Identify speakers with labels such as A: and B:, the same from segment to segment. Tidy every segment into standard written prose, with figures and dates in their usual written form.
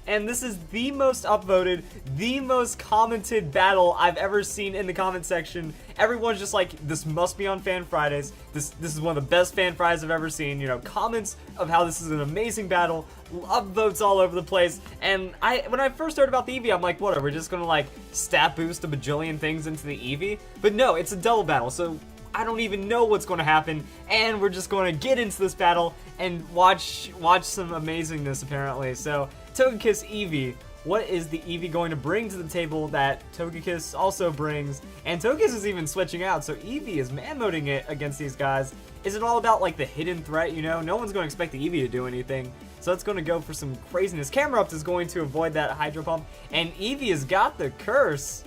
A: and this is the most upvoted, the most commented battle I've ever seen in the comment section. Everyone's just like, this must be on Fan Fridays. This is one of the best Fan Fridays I've ever seen. You know, comments of how this is an amazing battle, upvotes all over the place. And when I first heard about the Eevee, I'm like, what, are we just gonna like stat boost a bajillion things into the Eevee? But no, it's a double battle, so I don't even know what's going to happen, and we're just going to get into this battle and watch some amazingness, apparently. So, Togekiss Eevee, what is the Eevee going to bring to the table that Togekiss also brings? And Togekiss is even switching out, so Eevee is man-moding it against these guys. Is it all about, like, the hidden threat, you know? No one's going to expect the Eevee to do anything, so it's going to go for some craziness. Camerupt is going to avoid that Hydro Pump, and Eevee has got the Curse.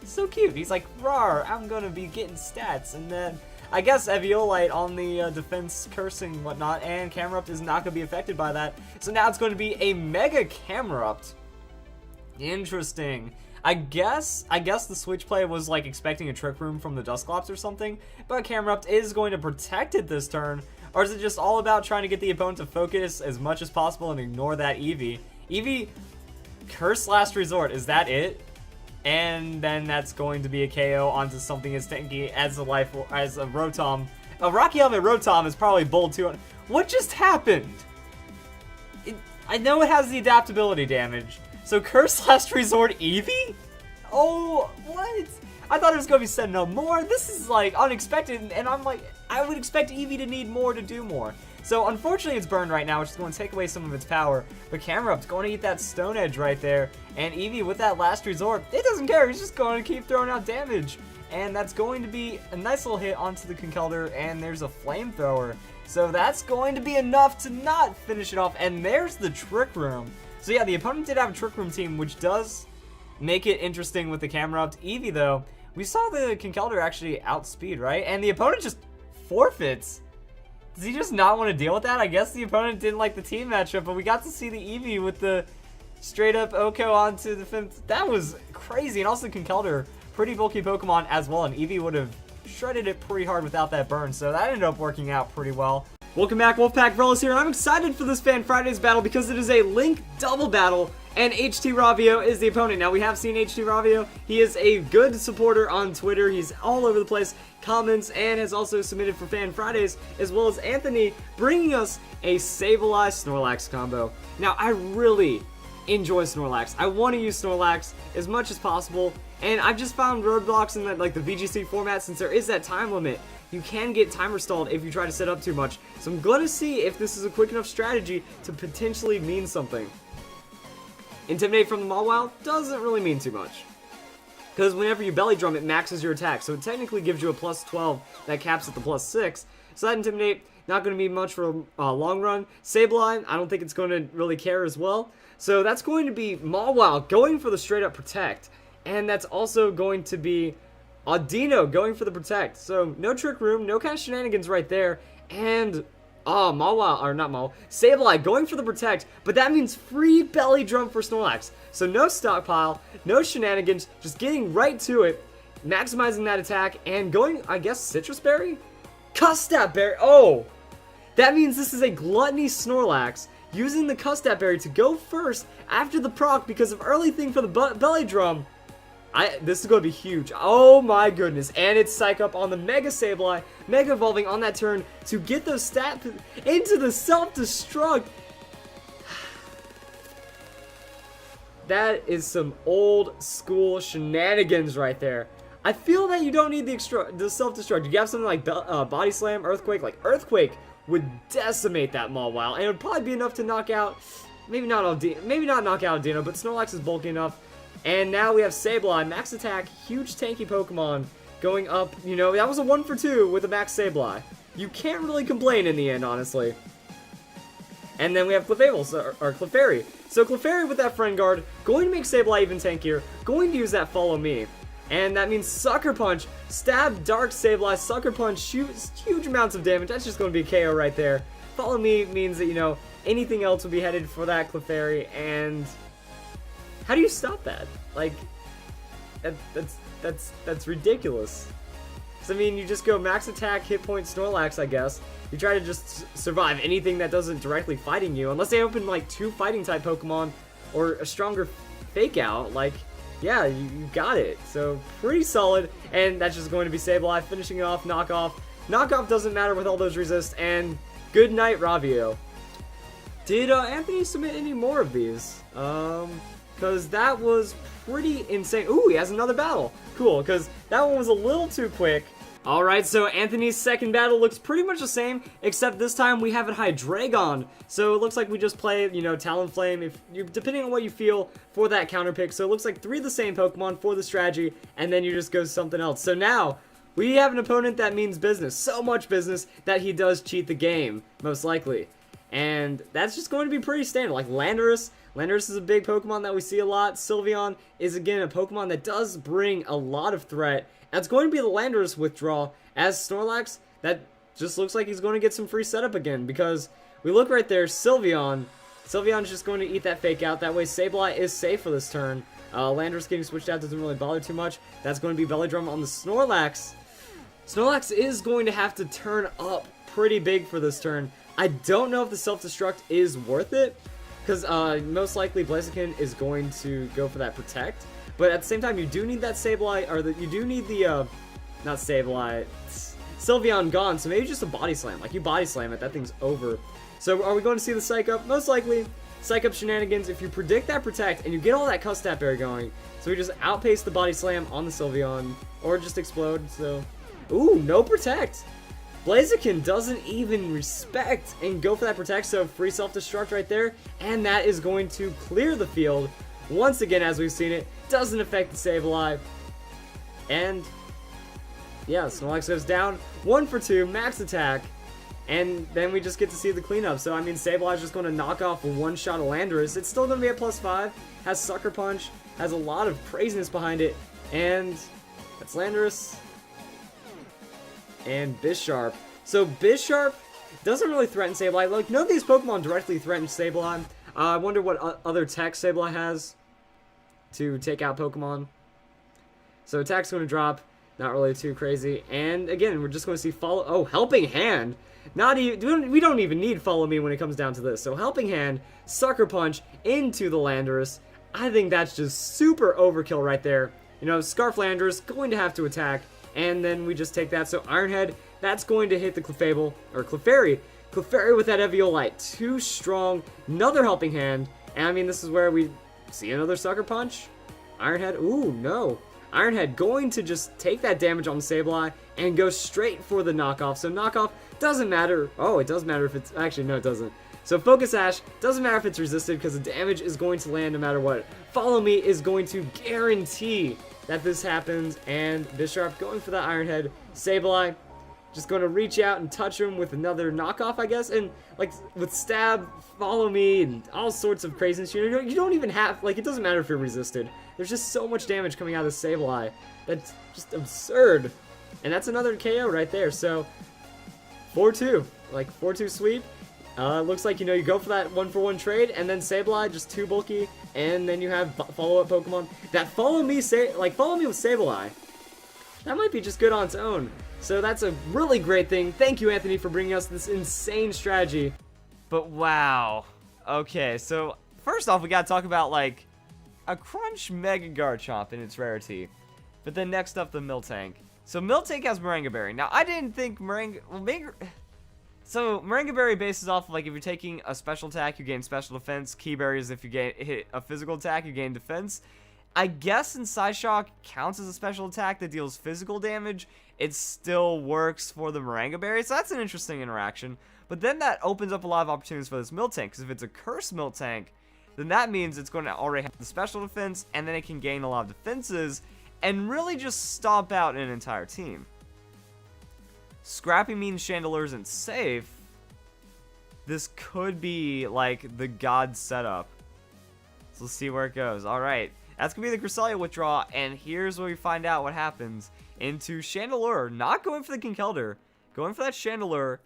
A: So cute. He's like, rawr, I'm gonna be getting stats. And then I guess Eviolite on the defense cursing and whatnot, and Camerupt is not gonna be affected by that. So now it's going to be a Mega Camerupt. Interesting. I guess the switch play was like expecting a Trick Room from the Dusclops or something, but Camerupt is going to protect it this turn. Or is it just all about trying to get the opponent to focus as much as possible and ignore that Eevee? Eevee, Curse Last Resort, is that it? And then that's going to be a KO onto something as tanky as a Rotom. A Rocky Helmet Rotom is probably bold too. What just happened? I know it has the adaptability damage. So Curse Last Resort Eevee? Oh, what? I thought it was going to be said no more. This is like unexpected, and I'm like, I would expect Eevee to need more to do more. So unfortunately it's burned right now, which is going to take away some of its power. But Camerupt's going to eat that Stone Edge right there. And Eevee with that Last Resort, it doesn't care. He's just going to keep throwing out damage. And that's going to be a nice little hit onto the Conkeldurr. And there's a Flamethrower. So that's going to be enough to not finish it off. And there's the Trick Room. So yeah, the opponent did have a Trick Room team, which does make it interesting with the Camerupt. Eevee though, we saw the Conkeldurr actually outspeed, right? And the opponent just forfeits. Does he just not want to deal with that? I guess the opponent didn't like the team matchup, but we got to see the Eevee with the straight up Oko onto the fence. That was crazy. And also Conkeldurr, pretty bulky Pokemon as well, and Eevee would have shredded it pretty hard without that burn, so that ended up working out pretty well. Welcome back, Wolfpack Verlis here, and I'm excited for this Fan Fridays battle because it is a Link double battle, and HT Ravio is the opponent. Now, we have seen HT Ravio. He is a good supporter on Twitter. He's all over the place, comments, and has also submitted for Fan Fridays, as well as Anthony bringing us a Sableye Snorlax combo. Now, I really enjoy Snorlax. I want to use Snorlax as much as possible, and I've just found roadblocks in like the VGC format since there is that time limit. You can get timer stalled if you try to set up too much. So I'm going to see if this is a quick enough strategy to potentially mean something. Intimidate from the Mawile doesn't really mean too much, because whenever you belly drum, it maxes your attack. So it technically gives you a plus 12 that caps at the plus 6. So that Intimidate, not going to be much for a long run. Sableye, I don't think it's going to really care as well. So that's going to be Mawile going for the straight up Protect. And that's also going to be Audino going for the Protect. So no Trick Room, no kind of shenanigans right there. And Mawile, or not Mawile, Sableye going for the Protect, but that means free belly drum for Snorlax. So no stockpile, no shenanigans, just getting right to it, maximizing that attack, and going, I guess, Citrus Berry? Custap Berry, oh! That means this is a Gluttony Snorlax, using the Custap Berry to go first after the proc because of early thing for the belly drum. This is going to be huge. Oh my goodness. And it's Psych Up on the Mega Sableye, Mega Evolving on that turn to get those stats into the Self-Destruct. That is some old school shenanigans right there. I feel that you don't need the Self-Destruct. You have something like Body Slam, Earthquake. Like Earthquake would decimate that Mawile, and it would probably be enough to knock out, maybe not knock out Audino, but Snorlax is bulky enough. And now we have Sableye, max attack, huge tanky Pokemon going up. You know, that was a 1 for 2 with a max Sableye. You can't really complain in the end, honestly. And then we have Clefairy. So Clefairy with that Friend Guard, going to make Sableye even tankier, going to use that Follow Me. And that means Sucker Punch, stab Dark Sableye, Sucker Punch, shoots huge amounts of damage. That's just going to be a KO right there. Follow Me means that, you know, anything else will be headed for that Clefairy, and how do you stop that? Like, that's ridiculous. So, I mean, you just go max attack, hit point, Snorlax, I guess. You try to just survive anything that doesn't directly fighting you, unless they open like 2 fighting type Pokemon, or a stronger fake out, like, yeah, you got it. So pretty solid, and that's just going to be Sableye finishing it off. Knockoff. Knockoff doesn't matter with all those resists, and good night, Ravio. Did Anthony submit any more of these? Because that was pretty insane. Ooh, he has another battle. Cool, because that one was a little too quick. Alright, so Anthony's second battle looks pretty much the same, except this time we have it Hydreigon. So it looks like we just play, you know, Talonflame, if you, depending on what you feel for that counter pick. So it looks like 3 of the same Pokemon for the strategy, and then you just go something else. So now, we have an opponent that means business. So much business that he does cheat the game, most likely. And that's just going to be pretty standard, like Landorus. Landorus is a big Pokemon that we see a lot. Sylveon is, again, a Pokemon that does bring a lot of threat. That's going to be the Landorus withdrawal. As Snorlax, that just looks like he's going to get some free setup again, because we look right there, Sylveon. Sylveon's just going to eat that fake out. That way Sableye is safe for this turn. Landorus getting switched out doesn't really bother too much. That's going to be Belly Drum on the Snorlax. Snorlax is going to have to turn up pretty big for this turn. I don't know if the self-destruct is worth it, because most likely Blaziken is going to go for that Protect. But at the same time, you do need that Sableye, or you do need the, not Sableye, Sylveon gone, so maybe just a Body Slam. Like, you Body Slam it, that thing's over. So are we going to see the Psych Up? Most likely, Psych Up shenanigans. If you predict that Protect, and you get all that Custap Berry going, so we just outpace the Body Slam on the Sylveon, or just Explode, so... Ooh, no Protect! Blaziken doesn't even respect and go for that Protect, so free self-destruct right there, and that is going to clear the field. Once again, as we've seen it, doesn't affect the Sableye. And, yeah, Snorlax goes down, 1 for 2, max attack, and then we just get to see the cleanup. So, I mean, Sableye's just going to knock off a one-shot of Landorus. It's still going to be at +5, has Sucker Punch, has a lot of craziness behind it, and that's Landorus. And Bisharp. So Bisharp doesn't really threaten Sableye. Like, none of these Pokemon directly threaten Sableye. I wonder what other attack Sableye has to take out Pokemon. So attack's going to drop. Not really too crazy. And again, we're just going to see Follow... Oh, Helping Hand. Not even... We don't even need Follow Me when it comes down to this. So Helping Hand, Sucker Punch into the Landorus. I think that's just super overkill right there. You know, Scarf Landorus going to have to attack. And then we just take that. So Iron Head, that's going to hit the Clefable, or Clefairy. Clefairy with that Eviolite, too strong. Another Helping Hand. And I mean, this is where we see another Sucker Punch. Iron Head, ooh, no. Iron Head going to just take that damage on the Sableye and go straight for the knockoff. So knockoff doesn't matter. Oh, it does matter if it's, actually, no, it doesn't. So Focus Sash doesn't matter if it's resisted because the damage is going to land no matter what. Follow Me is going to guarantee that this happens, and Bisharp going for that Iron Head. Sableye just going to reach out and touch him with another knockoff, I guess, and like with Stab, Follow Me, and all sorts of craziness. You don't even have, like, it doesn't matter if you're resisted. There's just so much damage coming out of this Sableye. That's just absurd. And that's another KO right there. So 4-2, like 4-2 sweep. Looks like, you know, you go for that 1-for-1 trade, and then Sableye just too bulky, and then you have follow-up Pokemon. That Follow Me with Sableye, that might be just good on its own. So that's a really great thing. Thank you, Anthony, for bringing us this insane strategy. But wow. Okay, so first off, we gotta talk about, like, a Crunch Mega Garchomp in its rarity. But then next up, the Miltank. So Miltank has Moringa Berry. Now, I didn't think Moringa... Well, So, Moringa Berry bases off of, like, if you're taking a special attack, you gain special defense. Key Berry is if you hit a physical attack, you gain defense. I guess in Psyshock counts as a special attack that deals physical damage. It still works for the Moringa Berry, so that's an interesting interaction. But then that opens up a lot of opportunities for this Miltank, because if it's a Curse Miltank, then that means it's going to already have the special defense, and then it can gain a lot of defenses, and really just stomp out an entire team. Scrappy means Chandelure isn't safe. This could be, like, the god setup. So let's see where it goes. Alright, that's going to be the Cresselia withdrawal, and here's where we find out what happens. Into Chandelure, not going for the Kinkeldurr, going for that Chandelure,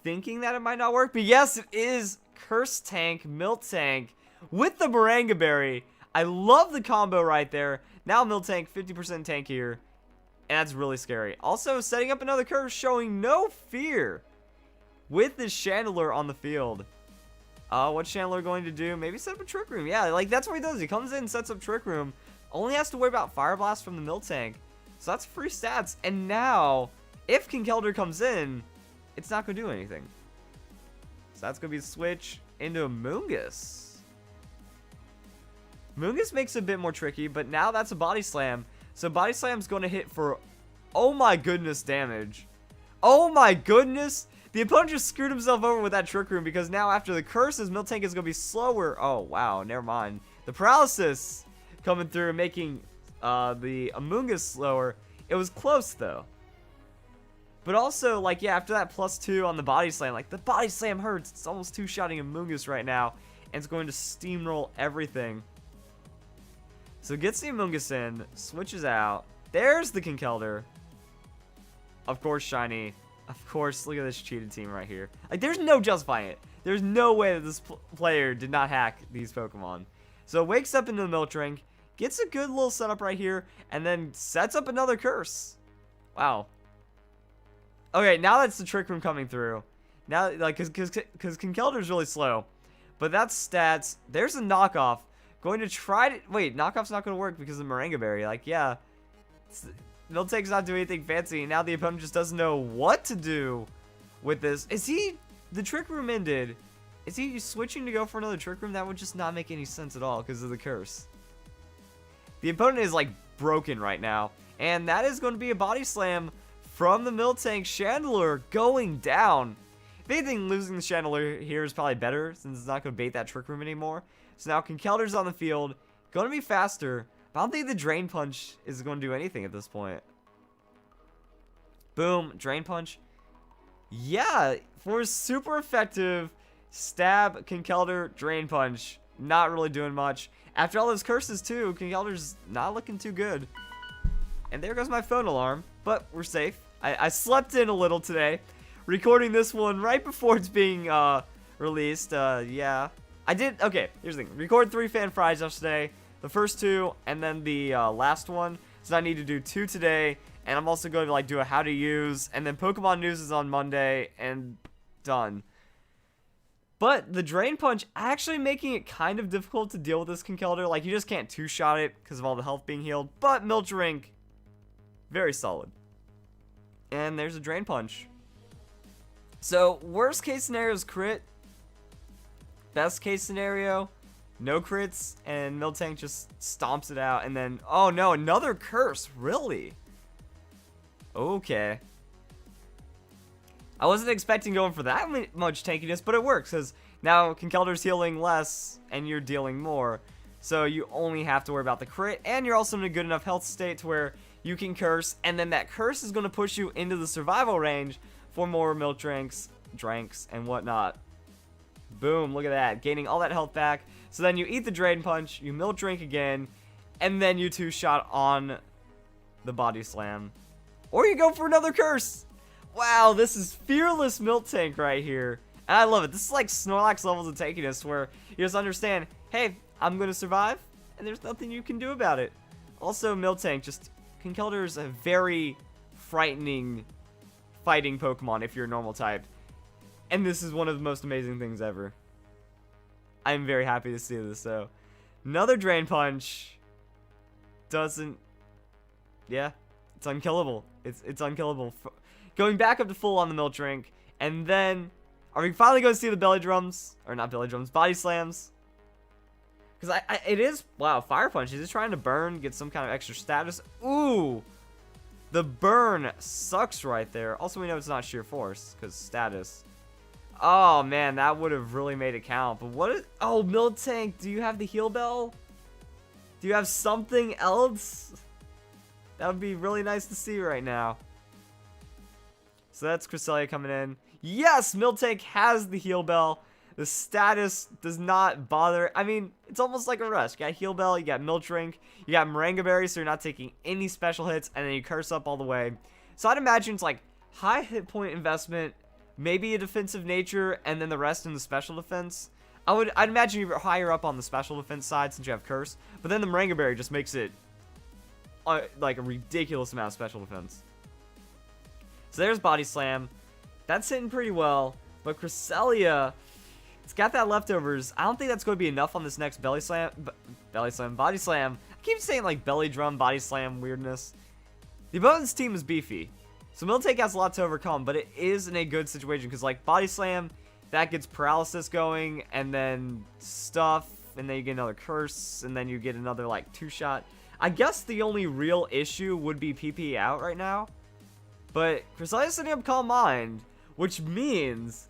A: thinking that it might not work, but yes, it is Curse Tank, Miltank, with the Moringa Berry. I love the combo right there. Now Miltank, 50% tankier. And that's really scary. Also, setting up another curve, showing no fear with this Chandelure on the field. What's Chandler going to do? Maybe set up a Trick Room. Yeah, like that's what he does. He comes in, sets up Trick Room. Only has to worry about Fire Blast from the Miltank. So that's free stats. And now, if Conkeldurr comes in, it's not going to do anything. So that's going to be a switch into a Moongus. Moongus makes it a bit more tricky, but now that's a Body Slam. So Body Slam's going to hit for, oh my goodness, damage. Oh my goodness. The opponent just screwed himself over with that Trick Room because now after the curses, Miltank is going to be slower. Oh, wow. Never mind. The Paralysis coming through and making the Amoonguss slower. It was close, though. But also, like, yeah, after that +2 on the Body Slam, like, the Body Slam hurts. It's almost two-shotting Amoonguss right now, and it's going to steamroll everything. So gets the Amoonguss in, switches out. There's the Conkeldurr. Of course, Shiny. Of course, look at this cheated team right here. Like, there's no justifying it. There's no way that this player did not hack these Pokemon. So wakes up into the Miltank, gets a good little setup right here, and then sets up another curse. Wow. Okay, now that's the Trick Room coming through. Now, like, because Conkeldurr's really slow. But that's stats. There's a knockoff. Going to try to... Wait, knockoff's not going to work because of Moringa Berry. Like, yeah. Miltank's not doing anything fancy. Now the opponent just doesn't know what to do with this. Is he... The Trick Room ended. Is he switching to go for another Trick Room? That would just not make any sense at all because of the curse. The opponent is, like, broken right now. And that is going to be a Body Slam from the Miltank. Chandelure going down. If anything, losing the Chandelure here is probably better since it's not going to bait that Trick Room anymore. So now Conkeldurr's on the field. Going to be faster. But I don't think the Drain Punch is going to do anything at this point. Boom. Drain Punch. Yeah. For super effective stab, Conkeldurr, Drain Punch. Not really doing much. After all those curses, too, Conkeldurr's not looking too good. And there goes my phone alarm. But we're safe. I slept in a little today. Recording this one right before it's being released. Yeah. I did... Okay, here's the thing. Record 3 Fan Fries yesterday. The first 2, and then the last one. So I need to do 2 today. And I'm also going to, like, do a how to use. And then Pokemon News is on Monday. And done. But the Drain Punch actually making it kind of difficult to deal with this Conkeldurr. Like, you just can't two-shot it because of all the health being healed. But Miltank, very solid. And there's a Drain Punch. So, worst case scenario is crit. Best case scenario, no crits, and Miltank just stomps it out. And then, oh no, another curse. Really? Okay. I wasn't expecting going for that much tankiness, but it works, because now Conkeldurr's healing less, and you're dealing more. So you only have to worry about the crit, and you're also in a good enough health state to where you can curse, and then that curse is going to push you into the survival range for more Miltanks, Dranks, and whatnot. Boom, look at that. Gaining all that health back. So then you eat the Drain Punch, you Miltank again, and then you two-shot on the Body Slam. Or you go for another curse. Wow, this is fearless Miltank right here. And I love it. This is like Snorlax levels of tankiness where you just understand, hey, I'm going to survive, and there's nothing you can do about it. Also, Miltank, just Conkeldurr is a very frightening fighting Pokemon if you're normal type. And this is one of the most amazing things ever. I'm very happy to see this, though. Another Drain Punch doesn't... Yeah, it's unkillable. It's unkillable. Going back up to full on the Miltank. And then, are we finally going to see the Belly Drums? Or not Belly Drums, Body Slams? Because it is... Wow, Fire Punch. Is it trying to burn, get some kind of extra status? Ooh! The burn sucks right there. Also, we know it's not sheer force, because status... Oh, man, that would have really made it count. But what is... Oh, Miltank, do you have the Heal Bell? Do you have something else? That would be really nice to see right now. So that's Cresselia coming in. Yes, Miltank has the Heal Bell. The status does not bother. I mean, it's almost like a rush. You got Heal Bell, you got Miltank, you got Moringa Berry, so you're not taking any special hits, and then you curse up all the way. So I'd imagine it's like high hit point investment, maybe a defensive nature, and then the rest in the special defense. I'd imagine you're higher up on the special defense side since you have Curse, but then the Moringa Berry just makes it like a ridiculous amount of special defense. So there's Body Slam. That's hitting pretty well, but Cresselia, It's got that leftovers. I don't think that's going to be enough on this next body slam, body slam. I keep saying like belly drum, body slam weirdness. The opponent's team is beefy. So Miltank has a lot to overcome, but it is in a good situation because like body slam, that gets paralysis going, and then stuff, and then you get another curse, and then you get another like 2-shot. I guess the only real issue would be PP out right now. But Cresselia setting up Calm Mind, which means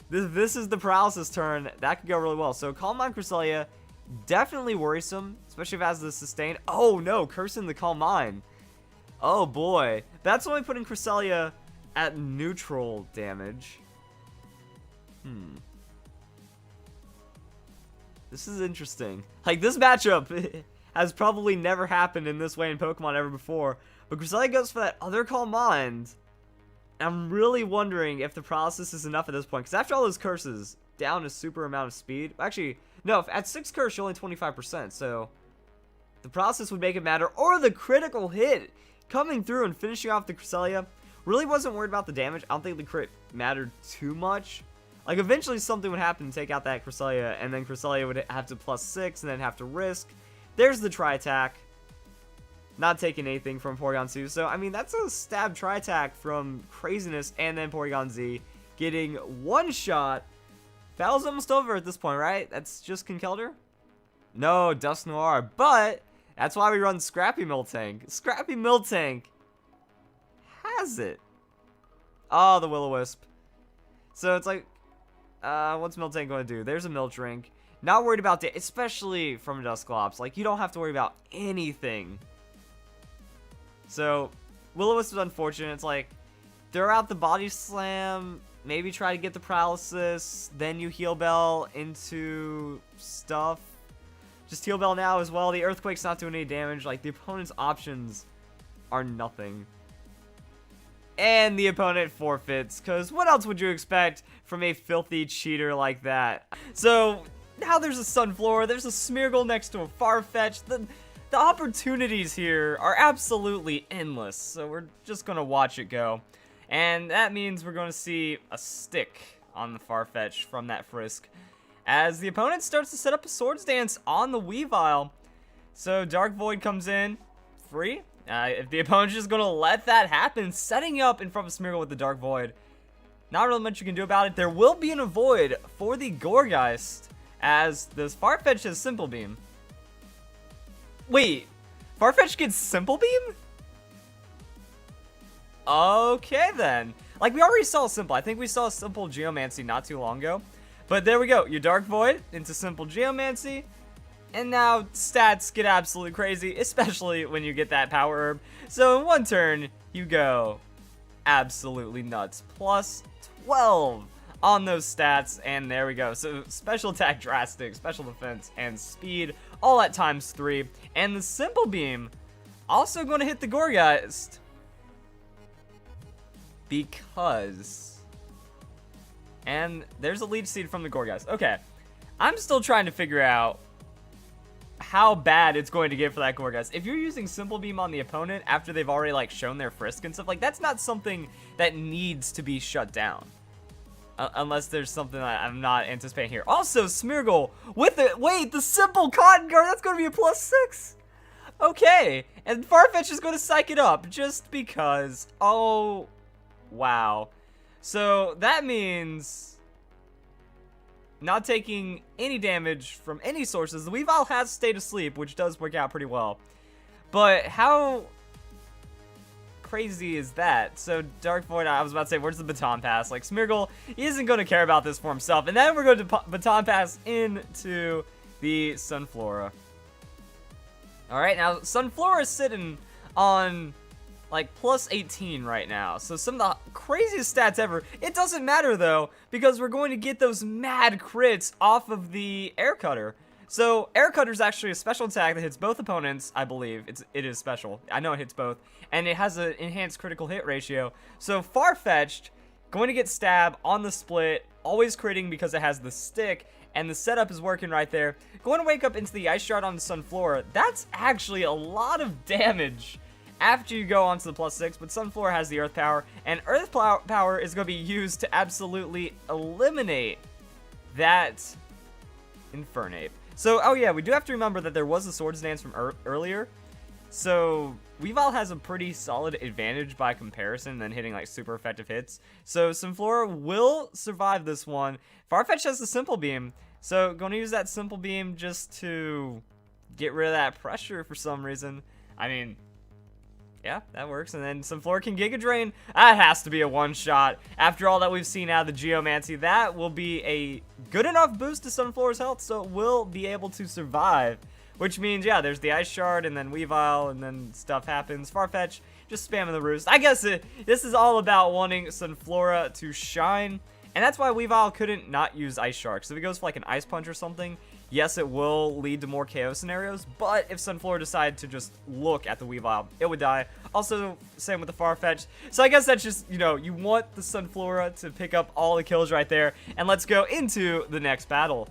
A: this is the paralysis turn. That could go really well. So Calm Mind Cresselia, definitely worrisome, especially if it has the sustain. Oh no, cursing the Calm Mind. Oh boy. That's only putting Cresselia at neutral damage. This is interesting. Like, this matchup has probably never happened in this way in Pokemon ever before. But Cresselia goes for that other Calm Mind. I'm really wondering if the paralysis is enough at this point. Because after all those curses, down a super amount of speed. Actually, no, if at 6 curse, you're only 25%. So, the paralysis would make it matter. Or the critical hit coming through and finishing off the Cresselia. Really wasn't worried about the damage. I don't think the crit mattered too much. Like, eventually something would happen to take out that Cresselia, and then Cresselia would have to +6 and then have to risk. There's the tri-attack. Not taking anything from Porygon 2. So, I mean, that's a stab tri-attack from Craziness and then Porygon Z getting 1 shot. Battle's almost over at this point, right? That's just Conkeldurr? No, Dust Noir. But that's why we run Scrappy Miltank. Scrappy Miltank has it. Oh, the Will-O-Wisp. So, it's like, what's Miltank going to do? There's a Miltank. Not worried about that, especially from Dusclops. Like, you don't have to worry about anything. So, Will-O-Wisp is unfortunate. It's like, throw out the Body Slam, maybe try to get the Paralysis, then you Heal Bell into stuff. Just Heal Bell now as well. The Earthquake's not doing any damage. Like, the opponent's options are nothing. And the opponent forfeits, because what else would you expect from a filthy cheater like that? So, now there's a Sunflora, there's a Smeargle next to a Farfetch. The opportunities here are absolutely endless, so we're just going to watch it go. And that means we're going to see a stick on the Farfetch from that Frisk, as the opponent starts to set up a Swords Dance on the Weavile. So, Dark Void comes in, free. If the opponent's just going to let that happen, setting up in front of Smeargle with the Dark Void, not really much you can do about it. There will be an Avoid for the Gourgeist, as this Farfetch has Simple Beam. Wait, Farfetch gets Simple Beam? Okay then. Like, we already saw Simple. I think we saw Simple Geomancy not too long ago. But there we go. Your Dark Void into Simple Geomancy. And now stats get absolutely crazy, especially when you get that Power Herb. So in one turn, you go absolutely nuts. Plus 12 on those stats, and there we go. So special attack drastic, special defense, and speed, all at ×3. And the Simple Beam also going to hit the Gourgeist. Because... And there's a Leech Seed from the Gourgeist. Okay, I'm still trying to figure out how bad it's going to get for that Gourgeist. If you're using Simple Beam on the opponent after they've already like shown their Frisk and stuff, like that's not something that needs to be shut down. Unless there's something that I'm not anticipating here. Also, Smeargle with it. Wait, the Simple Cotton Guard, that's going to be a +6. Okay, and Farfetch is going to psych it up just because. Oh, wow. So that means not taking any damage from any sources. The Weavile has stayed asleep, which does work out pretty well. But how crazy is that? So Dark Void, I was about to say, where's the Baton Pass? Like, Smeargle, he isn't going to care about this for himself. And then we're going to Baton Pass into the Sunflora. Alright, now Sunflora is sitting on like +18 right now. So some of the craziest stats ever. It doesn't matter though, because we're going to get those mad crits off of the Air Cutter. So Air Cutter is actually a special attack that hits both opponents, I believe. It is special. I know it hits both. And it has an enhanced critical hit ratio. So Farfetch'd, going to get Stab on the split, always critting because it has the stick, and the setup is working right there. Going to wake up into the Ice Shard on the Sunflora. That's actually a lot of damage after you go onto the +6, but Sunflora has the Earth Power, and Earth Power is going to be used to absolutely eliminate that Infernape. So, oh yeah, we do have to remember that there was a Swords Dance from earlier. So, Weavile has a pretty solid advantage by comparison than hitting like super effective hits. So, Sunflora will survive this one. Farfetch has the Simple Beam. So, going to use that Simple Beam just to get rid of that pressure for some reason. I mean, yeah, that works. And then Sunflora can Giga Drain. That has to be a one-shot. After all that we've seen out of the Geomancy, that will be a good enough boost to Sunflora's health, so it will be able to survive. Which means, yeah, there's the Ice Shard, and then Weavile, and then stuff happens. Farfetch, just spamming the roost. I guess this is all about wanting Sunflora to shine. And that's why Weavile couldn't not use Ice Shark. So if it goes for like an Ice Punch or something, yes, it will lead to more KO scenarios, but if Sunflora decided to just look at the Weavile, it would die. Also, same with the Farfetch. So I guess that's just, you know, you want the Sunflora to pick up all the kills right there, and let's go into the next battle.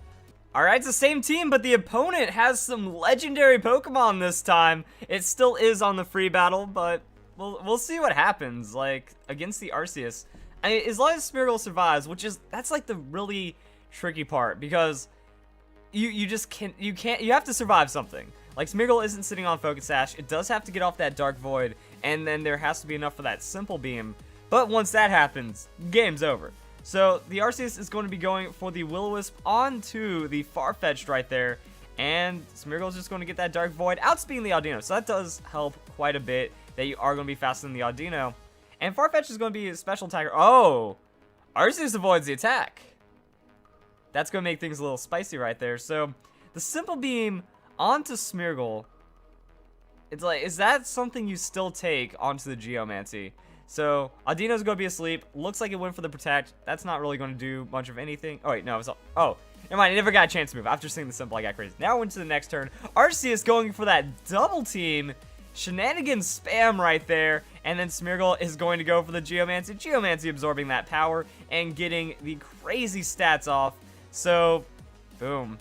A: Alright, it's the same team, but the opponent has some legendary Pokemon this time. It still is on the free battle, but we'll see what happens, like, against the Arceus. As long as Smeargle survives, that's like the really tricky part, because you just can't, you have to survive something. Like, Smeargle isn't sitting on Focus Sash, it does have to get off that Dark Void, and then there has to be enough for that Simple Beam, but once that happens, game's over. So, the Arceus is going to be going for the Will-O-Wisp onto the Farfetch'd right there, and Smeargle is just going to get that Dark Void, outspeeding the Audino, so that does help quite a bit, that you are going to be faster than the Audino. And Farfetch is going to be a special attacker. Oh! Arceus avoids the attack. That's going to make things a little spicy right there. So, the Simple Beam onto Smeargle. It's like, is that something you still take onto the Geomancy? So, Audino's going to be asleep. Looks like it went for the Protect. That's not really going to do much of anything. Oh, wait, no. It's all, oh, never mind. I never got a chance to move. After seeing the Simple, I got crazy. Now we're into the next turn. Arceus going for that double team. Shenanigans spam right there, and then Smeargle is going to go for the Geomancy. Geomancy absorbing that power and getting the crazy stats off. So, boom.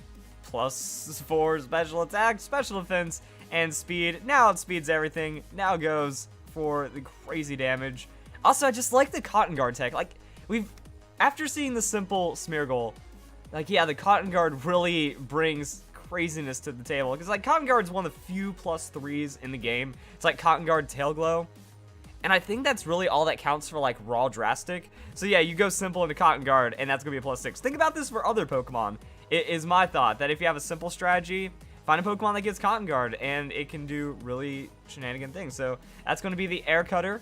A: +4 special attack, special defense, and speed. Now it speeds everything. Now goes for the crazy damage. Also, I just like the Cotton Guard tech. Like, after seeing the simple Smeargle, like, yeah, the Cotton Guard really brings craziness to the table, because like Cotton Guard's one of the few +3s in the game. It's like Cotton Guard, Tail Glow, and I think that's really all that counts for like raw drastic. So yeah, you go simple into Cotton Guard, and that's gonna be a +6. Think about this for other Pokemon. It is my thought that if you have a simple strategy, find a Pokemon that gets Cotton Guard, and it can do really shenanigan things. So that's gonna be the Air Cutter,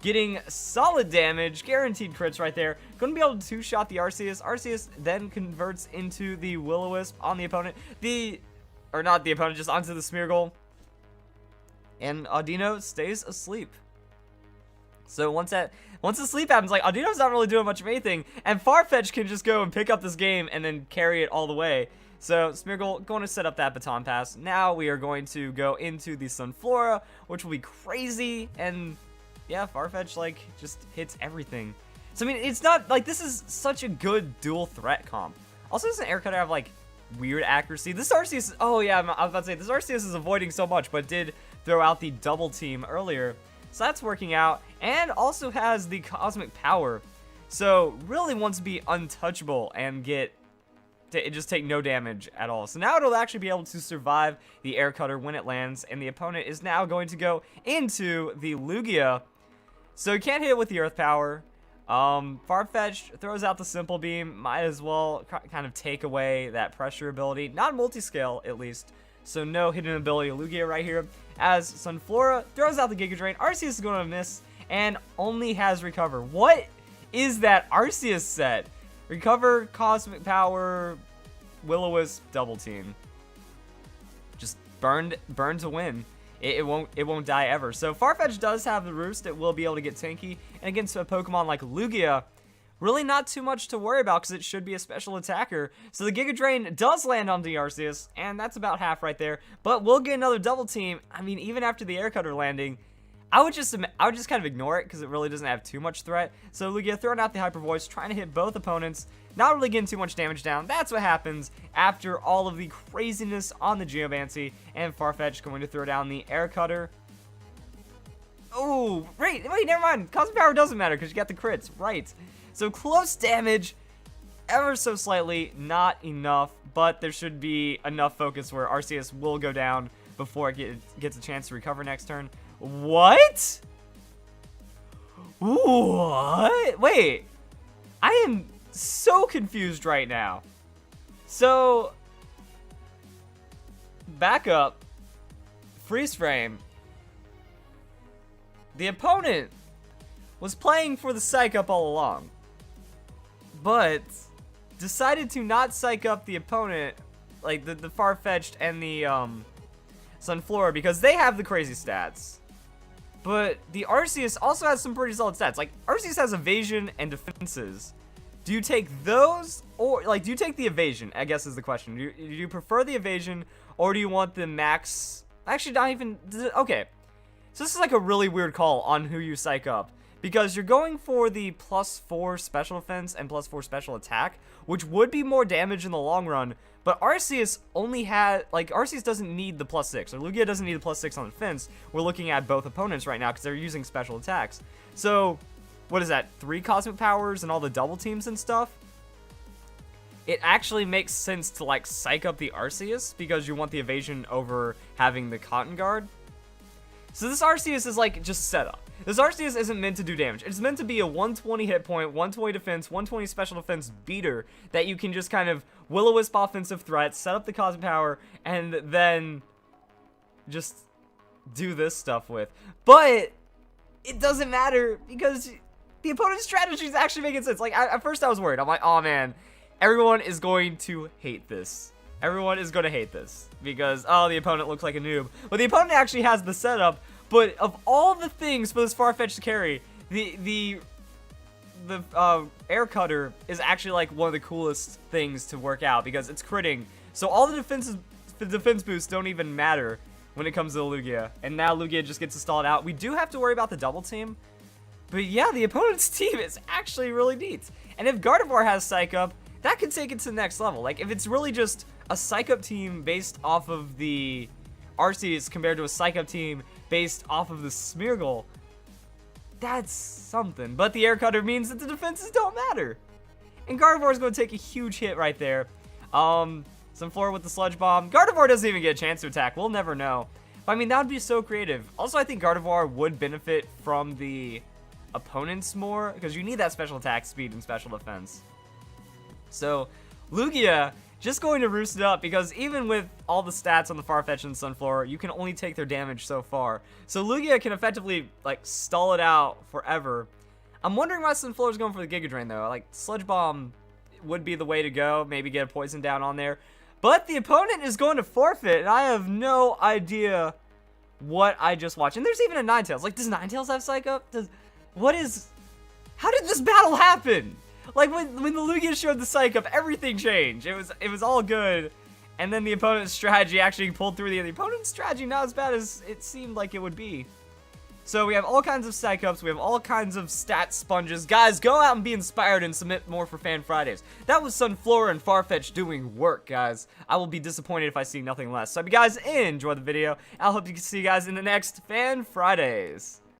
A: getting solid damage, guaranteed crits right there. Going to be able to two-shot the Arceus. Arceus then converts into the Will-O-Wisp on the opponent. Or not the opponent, just onto the Smeargle. And Audino stays asleep. So once the sleep happens, like, Audino's not really doing much of anything. And Farfetch can just go and pick up this game and then carry it all the way. So Smeargle going to set up that Baton Pass. Now we are going to go into the Sunflora, which will be crazy, and yeah, Farfetch, like, just hits everything. So, I mean, it's not, like, this is such a good dual threat comp. Also, doesn't Air Cutter have, like, weird accuracy? This Arceus, oh, yeah, I was about to say, this Arceus is avoiding so much, but did throw out the double team earlier. So that's working out, and also has the Cosmic Power. So, really wants to be untouchable and just take no damage at all. So now it'll actually be able to survive the Air Cutter when it lands, and the opponent is now going to go into the Lugia. So you can't hit it with the Earth Power. Farfetch throws out the Simple Beam. Might as well kind of take away that pressure ability. Not multi-scale, at least. So no hidden ability Lugia right here. As Sunflora throws out the Giga Drain. Arceus is going to miss and only has Recover. What is that Arceus set? Recover, Cosmic Power, Will-O-Wisp, Double Team. Just burn to win. It won't die ever. So Farfetch does have the Roost. It will be able to get tanky. And against a Pokemon like Lugia, really not too much to worry about, because it should be a special attacker. So the Giga Drain does land on the Arceus, and that's about half right there. But we'll get another double team. I mean, even after the Air Cutter landing, I would just kind of ignore it, because it really doesn't have too much threat. So Lugia throwing out the Hyper Voice, trying to hit both opponents, not really getting too much damage down. That's what happens after all of the craziness on the Geomancy, and Farfetch going to throw down the Air Cutter. Oh, wait, never mind. Cosmic Power doesn't matter, because you got the crits, right. So close damage. ever so slightly, not enough, but there should be enough focus where Arceus will go down before it gets a chance to recover next turn. What? What? Wait. I am so confused right now. So, back up. Freeze frame. The opponent was playing for the Psych Up all along, but decided to not Psych Up the opponent, like the Farfetch'd and the Sunflora, because they have the crazy stats. But the Arceus also has some pretty solid stats. Like, Arceus has evasion and defenses. Do you take those, or, like, do you take the evasion, I guess is the question. Do you prefer the evasion, or do you want the max? Actually, not even, okay. So this is like a really weird call on who you Psych Up, because you're going for the +4 special defense and +4 special attack, which would be more damage in the long run, but Arceus only had, like, Arceus doesn't need the +6, or Lugia doesn't need the +6 on defense. We're looking at both opponents right now because they're using special attacks. So, what is that, 3 Cosmic Powers and all the double teams and stuff? It actually makes sense to, like, Psych Up the Arceus because you want the evasion over having the Cotton Guard. So this Arceus is, like, just set up. This Arceus isn't meant to do damage. It's meant to be a 120 hit point, 120 defense, 120 special defense beater that you can just kind of will-o-wisp offensive threats, set up the Cosmic Power, and then just do this stuff with. But it doesn't matter because the opponent's strategy is actually making sense. Like, at first I was worried. I'm like, oh man, everyone is going to hate this. Everyone is going to hate this because, oh, the opponent looks like a noob. But the opponent actually has the setup. But of all the things for this Farfetch'd to carry, the Air Cutter is actually like one of the coolest things to work out because it's critting. So all the defense boosts don't even matter when it comes to Lugia. And now Lugia just gets to stall it out. We do have to worry about the double team. But yeah, the opponent's team is actually really neat. And if Gardevoir has Psych Up, that could take it to the next level. Like, if it's really just a Psych Up team based off of the Arceus compared to a Psych Up team based off of the Smeargle, that's something. But the Air Cutter means that the defenses don't matter. And Gardevoir is going to take a huge hit right there. Sunflora with the Sludge Bomb. Gardevoir doesn't even get a chance to attack. We'll never know. But I mean, that would be so creative. Also, I think Gardevoir would benefit from the opponents more because you need that special attack speed and special defense. So, Lugia just going to roost it up because even with all the stats on the Farfetch'd and Sunflora, you can only take their damage so far. So Lugia can effectively, like, stall it out forever. I'm wondering why Sunflora's going for the Giga Drain, though. Like, Sludge Bomb would be the way to go. Maybe get a Poison down on there. But the opponent is going to forfeit, and I have no idea what I just watched. And there's even a Ninetales. Like, does Ninetales have Psych Up? How did this battle happen? Like, when the Lugia showed the Psych Up, everything changed. It was all good. And then the opponent's strategy actually pulled through. The opponent's strategy not as bad as it seemed like it would be. So we have all kinds of Psych Ups. We have all kinds of stat sponges. Guys, go out and be inspired and submit more for Fan Fridays. That was Sunflora and Farfetch'd doing work, guys. I will be disappointed if I see nothing less. So I hope you guys enjoy the video. I'll hope to see you guys in the next Fan Fridays.